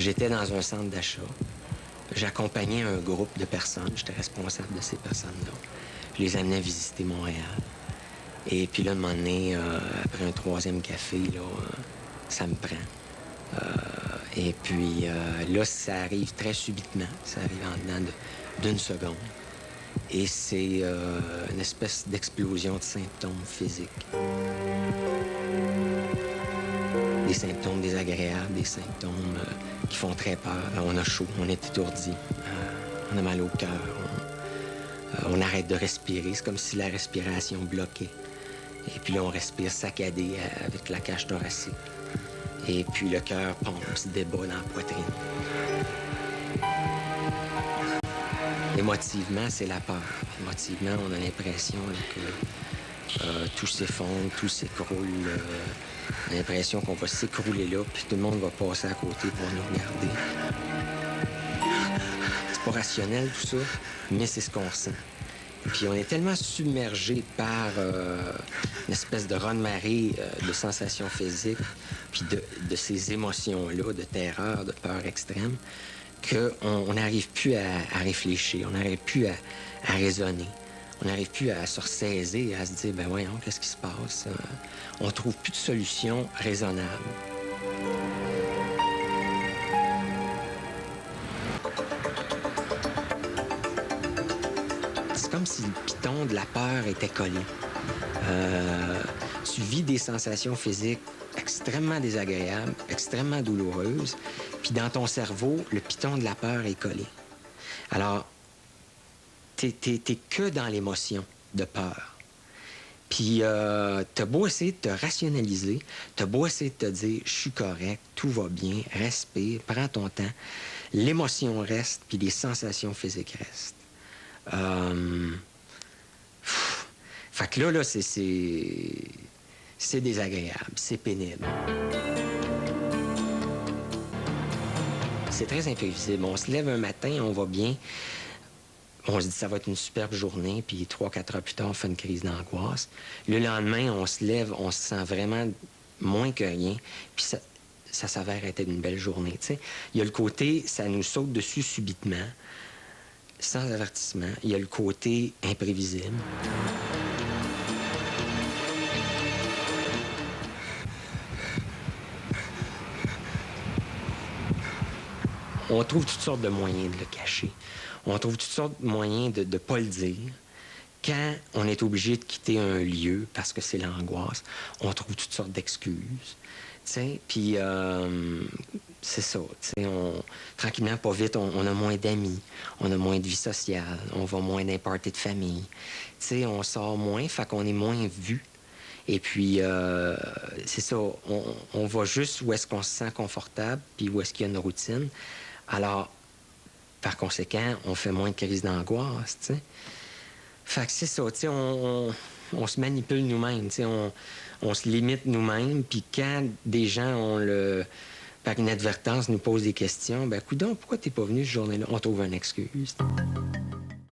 J'étais dans un centre d'achat. J'accompagnais un groupe de personnes. J'étais responsable de ces personnes-là. Je les amenais visiter Montréal. Et puis là, un moment donné, après un troisième café, là, ça me prend. Et puis là, ça arrive très subitement. Ça arrive en dedans d'une seconde. Et c'est une espèce d'explosion de symptômes physiques. Des symptômes désagréables, des symptômes qui font très peur. On a chaud, on est étourdi, on a mal au cœur, on arrête de respirer. C'est comme si la respiration bloquait. Et puis là, on respire saccadé avec la cage thoracique. Et puis le cœur pompe, se débat dans la poitrine. Émotivement, c'est la peur. Émotivement, on a l'impression que tout s'effondre, tout s'écroule. On a l'impression qu'on va s'écrouler là, puis tout le monde va passer à côté pour nous regarder. C'est pas rationnel, tout ça, mais c'est ce qu'on ressent. Puis on est tellement submergé par une espèce de raz-de-marée de sensations physiques, puis de ces émotions-là, de terreur, de peur extrême, qu'on n'arrive plus à réfléchir, on n'arrive plus à raisonner. On n'arrive plus à se ressaisir, à se dire, ben voyons, qu'est-ce qui se passe? On ne trouve plus de solution raisonnable. C'est comme si le piton de la peur était collé. Tu vis des sensations physiques extrêmement désagréables, extrêmement douloureuses, puis dans ton cerveau, le piton de la peur est collé. Alors, t'es que dans l'émotion de peur. Puis, t'as beau essayer de te rationaliser, t'as beau essayer de te dire « je suis correct, tout va bien, respire, prends ton temps », l'émotion reste, puis les sensations physiques restent. Fait que là c'est désagréable, c'est pénible. C'est très imprévisible. On se lève un matin, on va bien, on se dit ça va être une superbe journée, puis 3-4 heures plus tard, on fait une crise d'angoisse. Le lendemain, on se lève, on se sent vraiment moins que rien, puis ça s'avère être une belle journée. T'sais. Il y a le côté, ça nous saute dessus subitement, sans avertissement. Il y a le côté imprévisible. On trouve toutes sortes de moyens de le cacher. On trouve toutes sortes de moyens de ne pas le dire. Quand on est obligé de quitter un lieu parce que c'est l'angoisse, on trouve toutes sortes d'excuses. Puis c'est ça. Tranquillement, pas vite, on a moins d'amis, on a moins de vie sociale, on va moins d'un party de famille. On sort moins, fait qu'on est moins vu. Et puis, c'est ça, on va juste où est-ce qu'on se sent confortable, puis où est-ce qu'il y a une routine. Alors, par conséquent, on fait moins de crises d'angoisse, tu sais. Fait que c'est ça, tu sais, on se manipule nous-mêmes, tu sais, on se limite nous-mêmes, puis quand des gens, par inadvertance, nous posent des questions, ben coudonc, pourquoi t'es pas venu ce journée-là? On trouve une excuse.